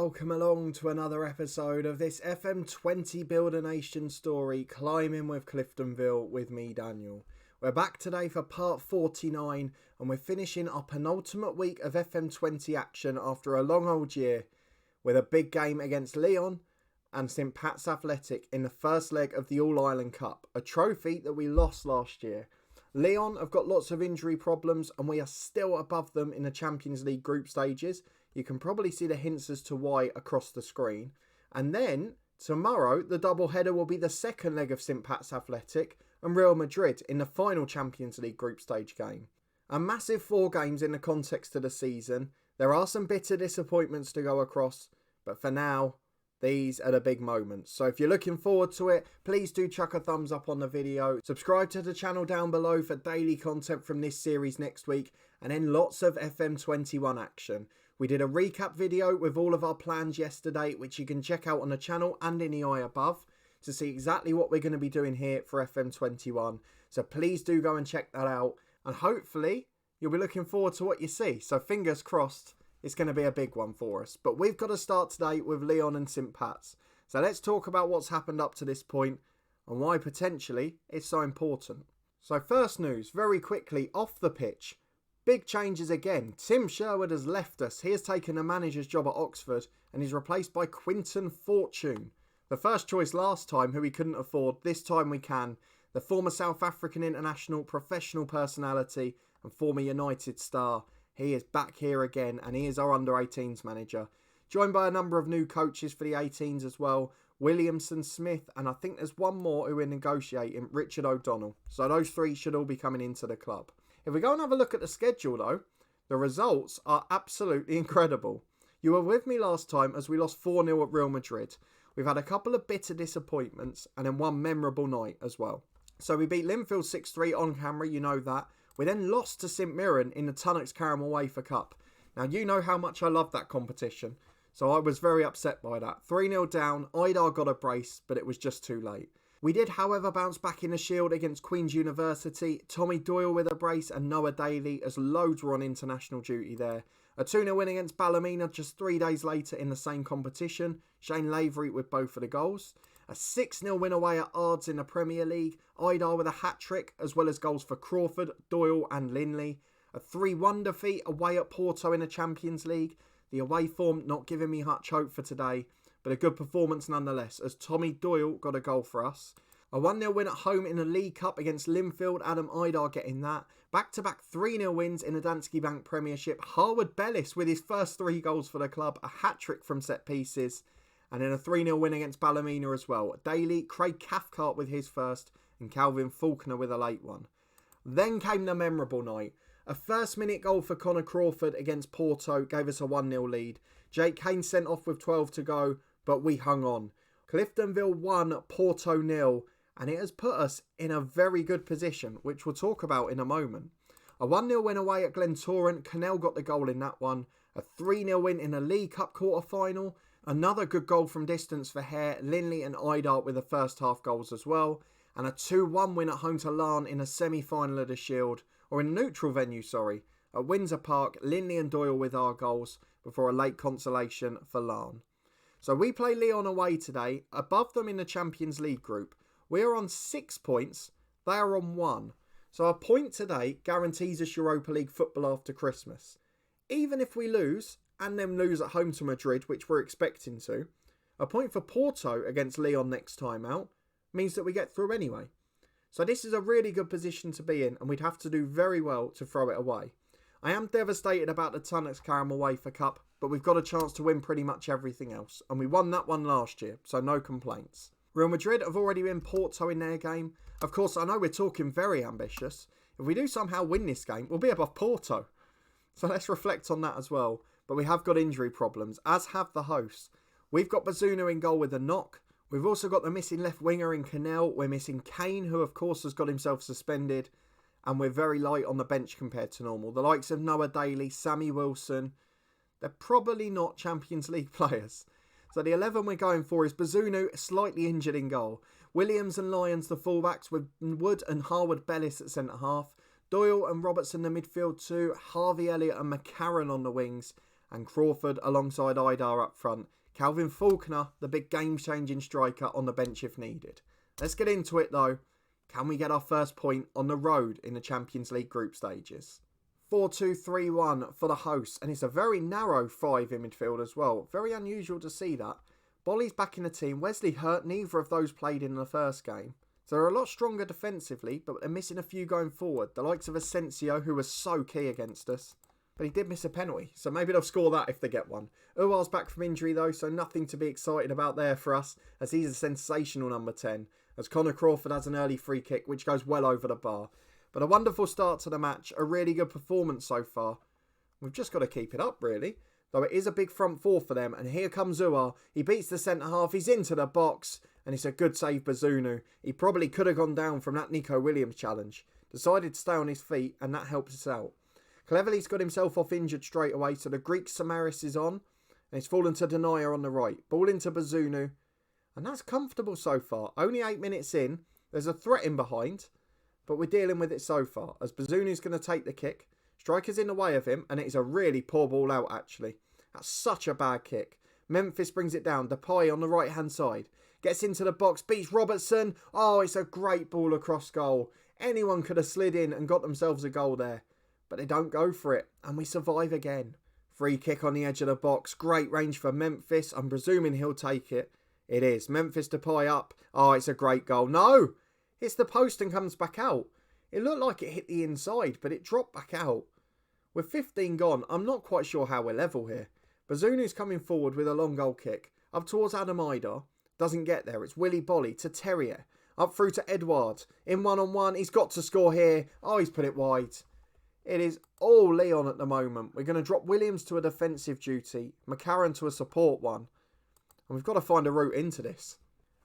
welcome along to another episode of this FM20 Build a Nation story, Climbing with Cliftonville, with me, Daniel. We're back today for part 49, and we're finishing our penultimate week of FM20 action after a long old year, with a big game against Lyon and St Pat's Athletic in the first leg of the All-Ireland Cup, a trophy that we lost last year. Lyon have got lots of injury problems, and we are still above them in the Champions League group stages. You can probably see the hints as to why across the screen. And then, tomorrow, the double-header will be the second leg of St Pat's Athletic and Real Madrid in the final Champions League group stage game. A massive 4 games in the context of the season. There are some bitter disappointments to go across, but for now, these are the big moments. So if you're looking forward to it, please do chuck a thumbs up on the video. Subscribe to the channel down below for daily content from this series next week, and then lots of FM21 action. We did a recap video with all of our plans yesterday, which you can check out on the channel and in the eye above to see exactly what we're going to be doing here for FM21. So please do go and check that out, and hopefully you'll be looking forward to what you see. So fingers crossed, it's going to be a big one for us. But we've got to start today with Lyon and St Pat's. So let's talk about what's happened up to this point and why potentially it's so important. So first news, very quickly, off the pitch. Big changes again. Tim Sherwood has left us. He has taken the manager's job at Oxford and is replaced by Quinton Fortune. The first choice last time, who we couldn't afford, this time we can. The former South African international, professional personality and former United star. He is back here again, and he is our under-18s manager. Joined by a number of new coaches for the 18s as well. Williamson, Smith, and I think there's one more who we're negotiating, Richard O'Donnell. So those 3 should all be coming into the club. If we go and have a look at the schedule though, the results are absolutely incredible. You were with me last time as we lost 4-0 at Real Madrid. We've had a couple of bitter disappointments and then one memorable night as well. So we beat Linfield 6-3 on camera, you know that. We then lost to St Mirren in the Tunnock's Caramel Wafer Cup. Now you know how much I love that competition, so I was very upset by that. 3-0 down, Idar got a brace, but it was just too late. We did, however, bounce back in the Shield against Queen's University. Tommy Doyle with a brace and Noah Daly, as loads were on international duty there. A 2-0 win against Ballymena just 3 days later in the same competition. Shane Lavery with both of the goals. A 6-0 win away at Ards in the Premier League. Idar with a hat-trick, as well as goals for Crawford, Doyle and Linley. A 3-1 defeat away at Porto in the Champions League. The away form not giving me much hope for today, but a good performance nonetheless, as Tommy Doyle got a goal for us. A 1-0 win at home in the League Cup against Linfield, Adam Idar getting that. Back-to-back 3-0 wins in the Danske Bank Premiership. Harwood Bellis with his first 3 goals for the club, a hat-trick from set pieces. And then a 3-0 win against Ballymena as well. Daly, Craig Cathcart with his first, and Calvin Faulkner with a late one. Then came the memorable night. A first-minute goal for Connor Crawford against Porto gave us a 1-0 lead. Jake Kane sent off with 12 to go, but we hung on. Cliftonville 1, Porto 0, and it has put us in a very good position, which we'll talk about in a moment. A 1-0 win away at Glentoran, Cannell got the goal in that one. A 3-0 win in the League Cup quarter-final. Another good goal from distance for Hare, Linley and Idar with the first half goals as well. And a 2-1 win at home to Larne in a semi-final of the Shield, or in a neutral venue, at Windsor Park, Linley and Doyle with our goals before a late consolation for Larne. So we play Lyon away today, above them in the Champions League group. We are on 6 points, they are on 1. So a point today guarantees us Europa League football after Christmas. Even if we lose, and then lose at home to Madrid, which we're expecting to, a point for Porto against Lyon next time out means that we get through anyway. So this is a really good position to be in, and we'd have to do very well to throw it away. I am devastated about the Tunnock's Caramel Wafer Cup, but we've got a chance to win pretty much everything else, and we won that one last year, so no complaints. Real Madrid have already been Porto in their game. Of course, I know we're talking very ambitious. If we do somehow win this game, we'll be above Porto. So let's reflect on that as well. But we have got injury problems, as have the hosts. We've got Bazunu in goal with a knock. We've also got the missing left winger in Cannell. We're missing Kane, who of course has got himself suspended. And we're very light on the bench compared to normal. The likes of Noah Daly, Sammy Wilson, they're probably not Champions League players. So the 11 we're going for is Bazunu, slightly injured in goal. Williams and Lyons, the fullbacks, with Wood and Harwood Bellis at centre-half. Doyle and Robertson the midfield too. Harvey Elliott and McCarron on the wings. and Crawford alongside Idar up front. Calvin Faulkner, the big game-changing striker, on the bench if needed. Let's get into it though. Can we get our first point on the road in the Champions League group stages? 4-2-3-1 for the hosts, and it's a very narrow 5 in midfield as well. Very unusual to see that. Bolly's back in the team. Wesley hurt. Neither of those played in the first game. So they're a lot stronger defensively, but they're missing a few going forward. The likes of Asensio, who was so key against us. But he did miss a penalty, so maybe they'll score that if they get one. Uwar's back from injury though, so nothing to be excited about there for us, as he's a sensational number 10. As Connor Crawford has an early free kick, which goes well over the bar. But a wonderful start to the match, a really good performance so far. We've just got to keep it up, really. Though it is a big front four for them, and here comes Uwar. He beats the centre-half, he's into the box, and it's a good save, Bazunu. He probably could have gone down from that Nico Williams challenge. Decided to stay on his feet, and that helps us out. Cleverly's got himself off injured straight away, so the Greek Samaris is on, and he's fallen to Denier on the right. Ball into Bazunu, and that's comfortable so far. Only 8 minutes in, there's a threat in behind, but we're dealing with it so far, as Bazunu's going to take the kick. Striker's in the way of him, and it is a really poor ball out, actually. That's such a bad kick. Memphis brings it down. Depay on the right-hand side. Gets into the box, beats Robertson. Oh, it's a great ball across goal. Anyone could have slid in and got themselves a goal there. But they don't go for it, and we survive again. Free kick on the edge of the box. Great range for Memphis. I'm presuming he'll take it. It is. Memphis Depay up. Oh, it's a great goal. No! Hits the post and comes back out. It looked like it hit the inside, but it dropped back out. With 15 gone, I'm not quite sure how we're level here. Bazunu's coming forward with a long goal kick. Up towards Adam Idar. Doesn't get there. It's Willy Bolly to Terrier. Up through to Edouard. In one-on-one. He's got to score here. Oh, he's put it wide. It is all Lyon at the moment. We're going to drop Williams to a defensive duty. McCarran to a support one. And we've got to find a route into this.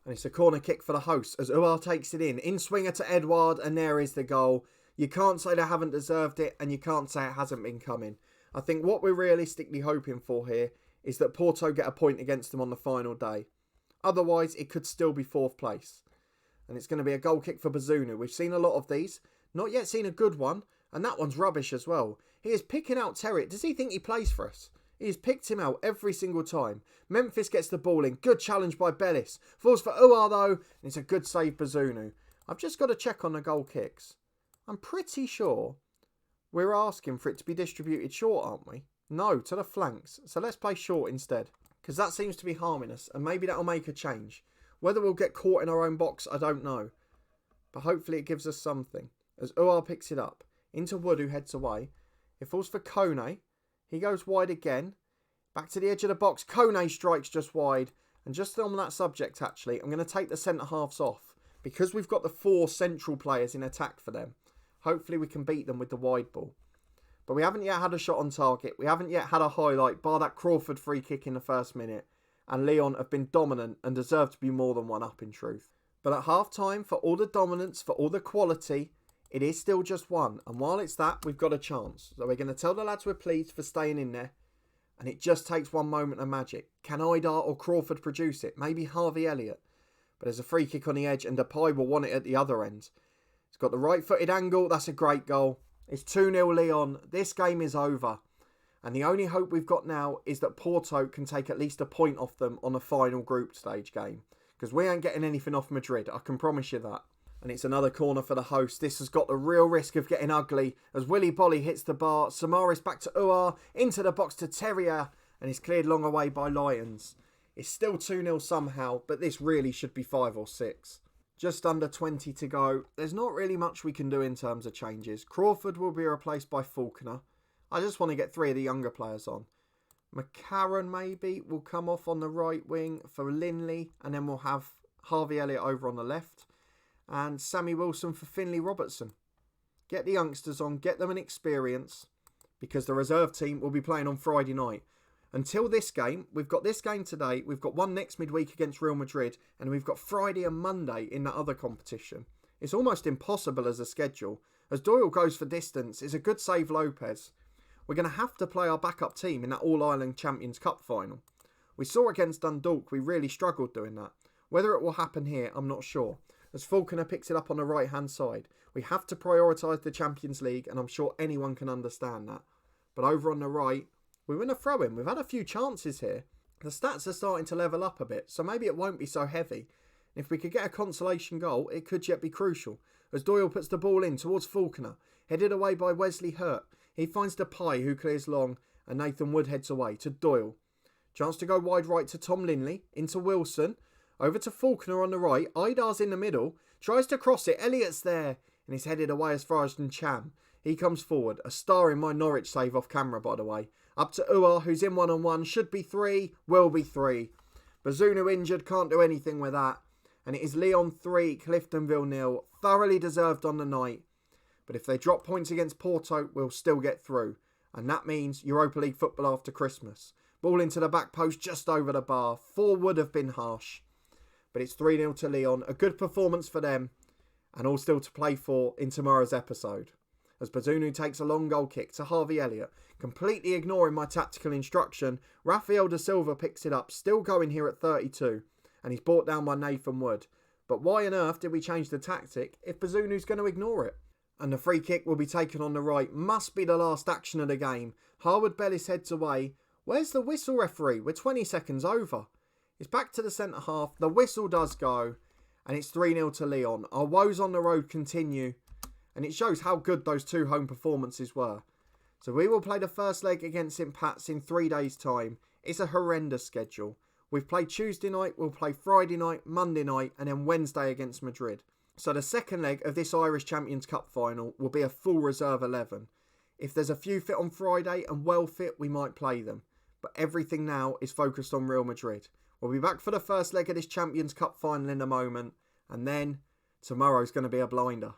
And it's a corner kick for the hosts as Uwar takes it in. In swinger to Edouard, and there is the goal. You can't say they haven't deserved it, and you can't say it hasn't been coming. I think what we're realistically hoping for here is that Porto get a point against them on the final day. Otherwise, it could still be 4th place. And it's going to be a goal kick for Bazunu. We've seen a lot of these. Not yet seen a good one, and that one's rubbish as well. He is picking out Terry. Does he think he plays for us? He's picked him out every single time. Memphis gets the ball in. Good challenge by Bellis. Falls for Uwar though. And it's a good save, Bazunu. I've just got to check on the goal kicks. I'm pretty sure we're asking for it to be distributed short, aren't we? No, to the flanks. So let's play short instead. Because that seems to be harming us. And maybe that'll make a change. Whether we'll get caught in our own box, I don't know. But hopefully it gives us something. As Uwar picks it up. Into Wood, who heads away. It falls for Kone. He goes wide again. Back to the edge of the box. Kone strikes just wide. And just on that subject, actually, I'm going to take the centre-halves off. Because we've got the 4 central players in attack for them. Hopefully we can beat them with the wide ball. But we haven't yet had a shot on target. We haven't yet had a highlight, bar that Crawford free kick in the first minute. And Lyon have been dominant and deserve to be more than 1 up in truth. But at half-time, for all the dominance, for all the quality, it is still just 1. And while it's that, we've got a chance. So we're going to tell the lads we're pleased for staying in there. And it just takes one moment of magic. Can Idar or Crawford produce it? Maybe Harvey Elliott. But there's a free kick on the edge and Depay will want it at the other end. He's got the right-footed angle. That's a great goal. It's 2-0 Lyon. This game is over. And the only hope we've got now is that Porto can take at least a point off them on the final group stage game. Because we ain't getting anything off Madrid. I can promise you that. And it's another corner for the host. This has got the real risk of getting ugly. As Willy Bolly hits the bar. Samaris back to Uwar. Into the box to Terrier. And it's cleared long away by Lions. It's still 2-0 somehow. But this really should be 5 or 6. Just under 20 to go. There's not really much we can do in terms of changes. Crawford will be replaced by Faulkner. I just want to get 3 of the younger players on. McCarran maybe will come off on the right wing for Linley. And then we'll have Harvey Elliott over on the left. And Sammy Wilson for Finley Robertson. Get the youngsters on. Get them an experience. Because the reserve team will be playing on Friday night. Until this game, we've got this game today. We've got one next midweek against Real Madrid. And we've got Friday and Monday in that other competition. It's almost impossible as a schedule. As Doyle goes for distance, it's a good save Lopez. We're going to have to play our backup team in that All-Ireland Champions Cup final. We saw against Dundalk we really struggled doing that. Whether it will happen here, I'm not sure. As Faulkner picks it up on the right-hand side. We have to prioritise the Champions League, and I'm sure anyone can understand that. But over on the right, We win a throw-in. We've had a few chances here. The stats are starting to level up a bit, so maybe it won't be so heavy. If we could get a consolation goal, it could yet be crucial. As Doyle puts the ball in towards Faulkner, headed away by Wesley Hurt. He finds Depay, who clears long, and Nathan Wood heads away to Doyle. Chance to go wide right to Tom Linley, into Wilson, over to Faulkner on the right. Idar's in the middle, tries to cross it. Elliott's there, and he's headed away as far as Ncham. He comes forward, a star in my Norwich save off camera, by the way. Up to Uar, who's in one-on-one, should be 3, will be 3. Bazunu injured, can't do anything with that. And it is Lyon 3, Cliftonville 0. Thoroughly deserved on the night. But if they drop points against Porto, we'll still get through. And that means Europa League football after Christmas. Ball into the back post, just over the bar. 4 would have been harsh. But it's 3-0 to Lyon. A good performance for them. And all still to play for in tomorrow's episode. As Bazunu takes a long goal kick to Harvey Elliott. Completely ignoring my tactical instruction, Rafael da Silva picks it up. Still going here at 32. And he's brought down by Nathan Wood. But why on earth did we change the tactic if Bazunu's going to ignore it? And the free kick will be taken on the right. Must be the last action of the game. Harwood Bellis heads away. Where's the whistle, referee? We're 20 seconds over. It's back to the centre half. The whistle does go. And it's 3-0 to Lyon. Our woes on the road continue. And it shows how good those 2 home performances were. So we will play the first leg against St Pat's in 3 days' time. It's a horrendous schedule. We've played Tuesday night, we'll play Friday night, Monday night, and then Wednesday against Madrid. So the second leg of this Irish Champions Cup final will be a full reserve 11. If there's a few fit on Friday and well fit, we might play them. But everything now is focused on Real Madrid. We'll be back for the first leg of this Champions Cup final in a moment. And then tomorrow's going to be a blinder.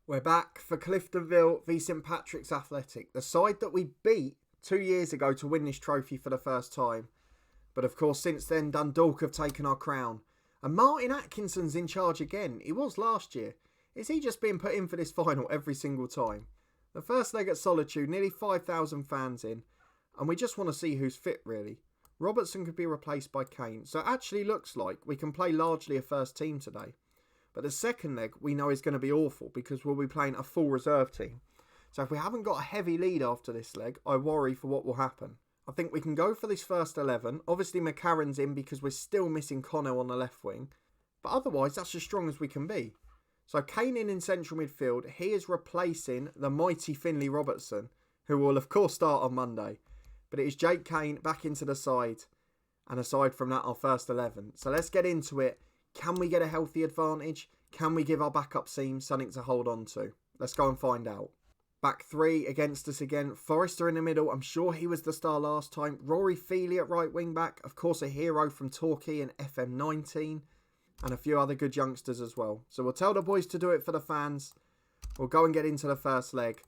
We're back for Cliftonville v St Patrick's Athletic. The side that we beat 2 years ago to win this trophy for the first time. But of course, since then, Dundalk have taken our crown. And Martin Atkinson's in charge again. He was last year. Is he just being put in for this final every single time? The first leg at Solitude, nearly 5,000 fans in. And we just want to see who's fit, really. Robertson could be replaced by Kane. So it actually looks like we can play largely a first team today. But the second leg we know is going to be awful because we'll be playing a full reserve team. So if we haven't got a heavy lead after this leg, I worry for what will happen. I think we can go for this first 11. Obviously, McCarran's in because we're still missing Connell on the left wing. But otherwise, that's as strong as we can be. So Kane in central midfield. He is replacing the mighty Finlay Robertson, who will, of course, start on Monday. But it is Jake Kane back into the side. And aside from that, our first 11. So let's get into it. Can we get a healthy advantage? Can we give our backup team something to hold on to? Let's go and find out. Back 3 against us again. Forrester in the middle. I'm sure he was the star last time. Rory Feely at right wing back. Of course, a hero from Torquay and FM19. And a few other good youngsters as well. So we'll tell the boys to do it for the fans. We'll go and get into the first leg.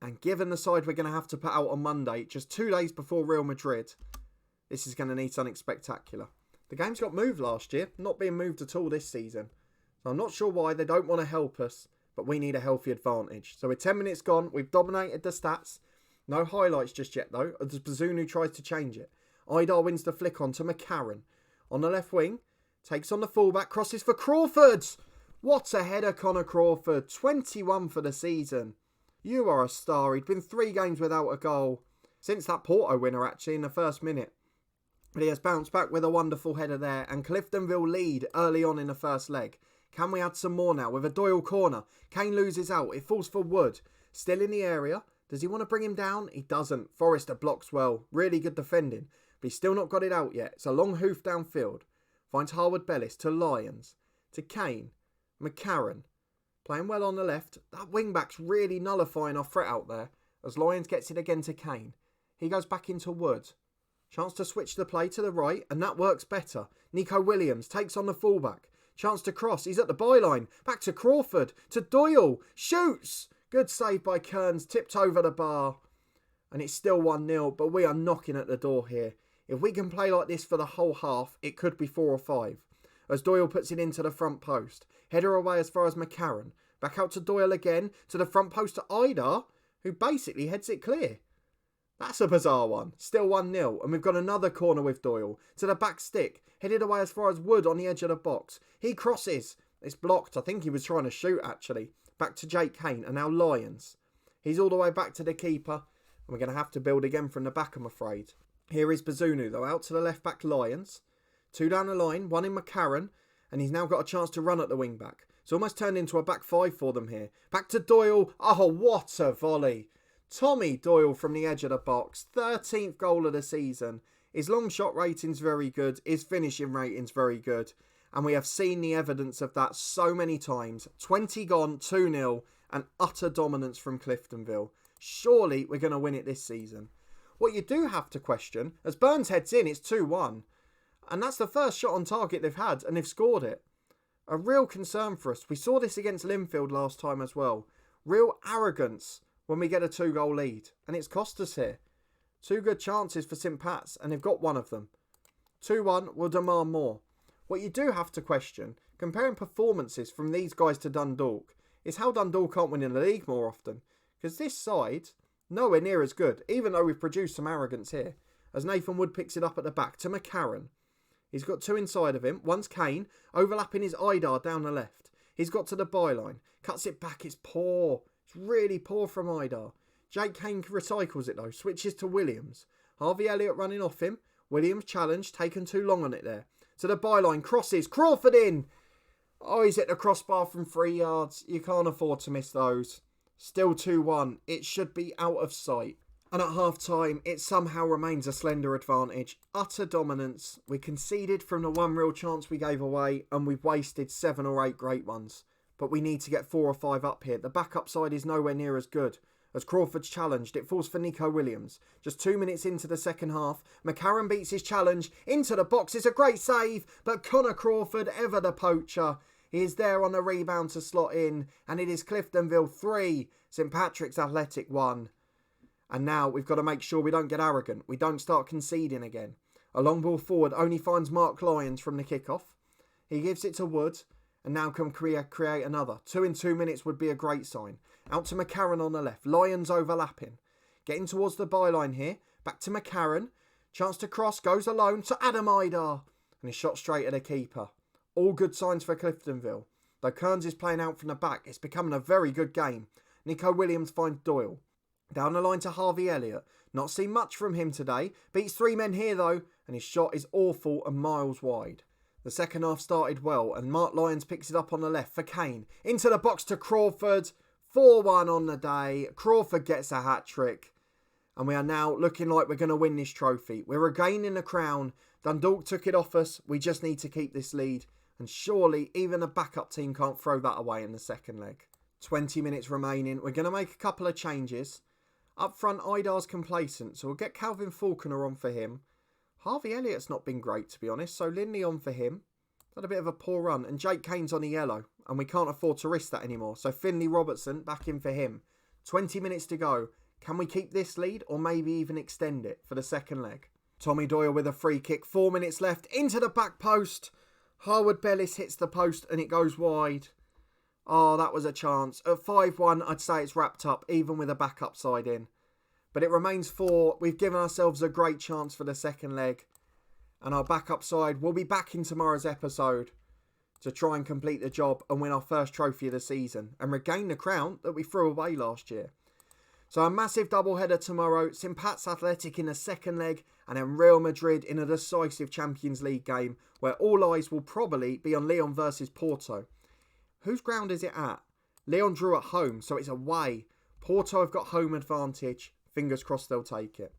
And given the side we're going to have to put out on Monday, just 2 days before Real Madrid, this is going to need something spectacular. The game's got moved last year. Not being moved at all this season. So I'm not sure why. They don't want to help us. But we need a healthy advantage. So we're 10 minutes gone. We've dominated the stats. No highlights just yet though. As Bazunu tries to change it. Idar wins the flick on to McCarran. On the left wing. Takes on the fullback. Crosses for Crawford. What a header, Connor Crawford. 21 for the season. You are a star. He'd been 3 games without a goal. Since that Porto winner actually in the first minute. But he has bounced back with a wonderful header there. And Cliftonville lead early on in the first leg. Can we add some more now with a Doyle corner? Kane loses out. It falls for Wood. Still in the area. Does he want to bring him down? He doesn't. Forrester blocks well. Really good defending. But he's still not got it out yet. It's a long hoof downfield. Finds Harwood Bellis to Lyons. To Kane. McCarran. Playing well on the left. That wing-back's really nullifying our threat out there. As Lyons gets it again to Kane. He goes back into Wood. Chance to switch the play to the right. And that works better. Nico Williams takes on the fullback. Chance to cross. He's at the byline. Back to Crawford. To Doyle. Shoots. Good save by Kearns. Tipped over the bar. And it's still 1-0. But we are knocking at the door here. If we can play like this for the whole half, it could be 4 or 5. As Doyle puts it into the front post. Header away as far as McCarran. Back out to Doyle again. To the front post to Idar. Who basically heads it clear. That's a bizarre one. Still 1-0. And we've got another corner with Doyle. To the back stick. Headed away as far as Wood on the edge of the box. He crosses. It's blocked. I think he was trying to shoot actually. Back to Jake Kane. And now Lyons. He's all the way back to the keeper. And we're going to have to build again from the back, I'm afraid. Here is Bazunu, though, out to the left-back Lions. 2 down the line, 1 in McCarran, and he's now got a chance to run at the wing-back. It's almost turned into a back 5 for them here. Back to Doyle. Oh, what a volley. Tommy Doyle from the edge of the box. 13th goal of the season. His long shot rating's very good. His finishing rating's very good. And we have seen the evidence of that so many times. 20 gone, 2-0, and utter dominance from Cliftonville. Surely we're going to win it this season. What you do have to question, as Burns heads in, it's 2-1. And that's the first shot on target they've had, and they've scored it. A real concern for us. We saw this against Linfield last time as well. Real arrogance when we get a 2-goal lead. And it's cost us here. 2 good chances for St Pat's, and they've got one of them. 2-1 will demand more. What you do have to question, comparing performances from these guys to Dundalk, is how Dundalk can't win in the league more often. Because this side, nowhere near as good, even though we've produced some arrogance here. As Nathan Wood picks it up at the back to McCarran. He's got 2 inside of him. One's Kane, overlapping his Idar down the left. He's got to the byline. Cuts it back. It's poor. It's really poor from Idar. Jake Kane recycles it though. Switches to Williams. Harvey Elliott running off him. Williams challenged. Taken too long on it there. To the byline. Crosses. Crawford in. Oh, he's hit the crossbar from 3 yards. You can't afford to miss those. Still 2-1. It should be out of sight. And at half-time, it somehow remains a slender advantage. Utter dominance. We conceded from the 1 real chance we gave away, and we've wasted 7 or 8 great ones. But we need to get 4 or 5 up here. The backup side is nowhere near as good. As Crawford's challenged, it falls for Nico Williams. Just 2 minutes into the second half, McCarran beats his challenge. Into the box, it's a great save, but Connor Crawford, ever the poacher. He is there on the rebound to slot in, and it is Cliftonville 3, St Patrick's Athletic 1. And now we've got to make sure we don't get arrogant. We don't start conceding again. A long ball forward only finds Mark Lyons from the kickoff. He gives it to Wood, and now can create another. 2 in 2 minutes would be a great sign. Out to McCarran on the left. Lyons overlapping. Getting towards the byline here. Back to McCarran. Chance to cross. Goes alone to Adam Idar. And he's shot straight at the keeper. All good signs for Cliftonville. Though Kearns is playing out from the back, it's becoming a very good game. Nico Williams finds Doyle. Down the line to Harvey Elliott. Not seen much from him today. Beats 3 men here though, and his shot is awful and miles wide. The second half started well, and Mark Lyons picks it up on the left for Kane. Into the box to Crawford. 4-1 on the day. Crawford gets a hat-trick. And we are now looking like we're going to win this trophy. We're regaining the crown. Dundalk took it off us. We just need to keep this lead. And surely even a backup team can't throw that away in the second leg. 20 minutes remaining. We're going to make a couple of changes. Up front, Idar's complacent, so we'll get Calvin Falconer on for him. Harvey Elliott's not been great, to be honest, so Lindley on for him. Had a bit of a poor run, and Jake Kane's on a yellow, and we can't afford to risk that anymore. So Finley Robertson back in for him. 20 minutes to go. Can we keep this lead, or maybe even extend it for the second leg? Tommy Doyle with a free kick. 4 minutes left. Into the back post. Harwood Bellis hits the post, and it goes wide. Oh, that was a chance. At 5-1, I'd say it's wrapped up, even with a backup side in. But it remains 4. We've given ourselves a great chance for the second leg. And our backup side will be back in tomorrow's episode to try and complete the job and win our first trophy of the season and regain the crown that we threw away last year. So a massive doubleheader tomorrow. St Pat's Athletic in the second leg, and then Real Madrid in a decisive Champions League game where all eyes will probably be on Lyon versus Porto. Whose ground is it at? Lyon drew at home, so it's away. Porto have got home advantage. Fingers crossed they'll take it.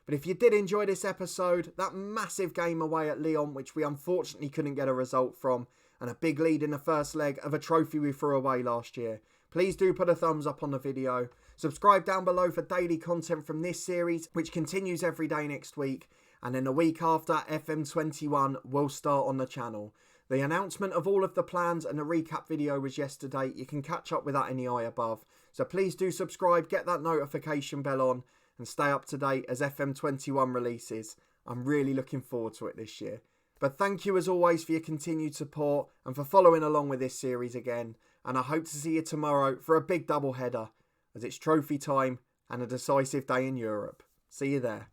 But if you did enjoy this episode, that massive game away at Lyon, which we unfortunately couldn't get a result from, and a big lead in the first leg of a trophy we threw away last year, please do put a thumbs up on the video. Subscribe down below for daily content from this series, which continues every day next week. And then the week after, FM21 will start on the channel. The announcement of all of the plans and the recap video was yesterday. You can catch up with that in the eye above. So please do subscribe, get that notification bell on, and stay up to date as FM21 releases. I'm really looking forward to it this year. But thank you as always for your continued support and for following along with this series again. And I hope to see you tomorrow for a big double header, as it's trophy time and a decisive day in Europe. See you there.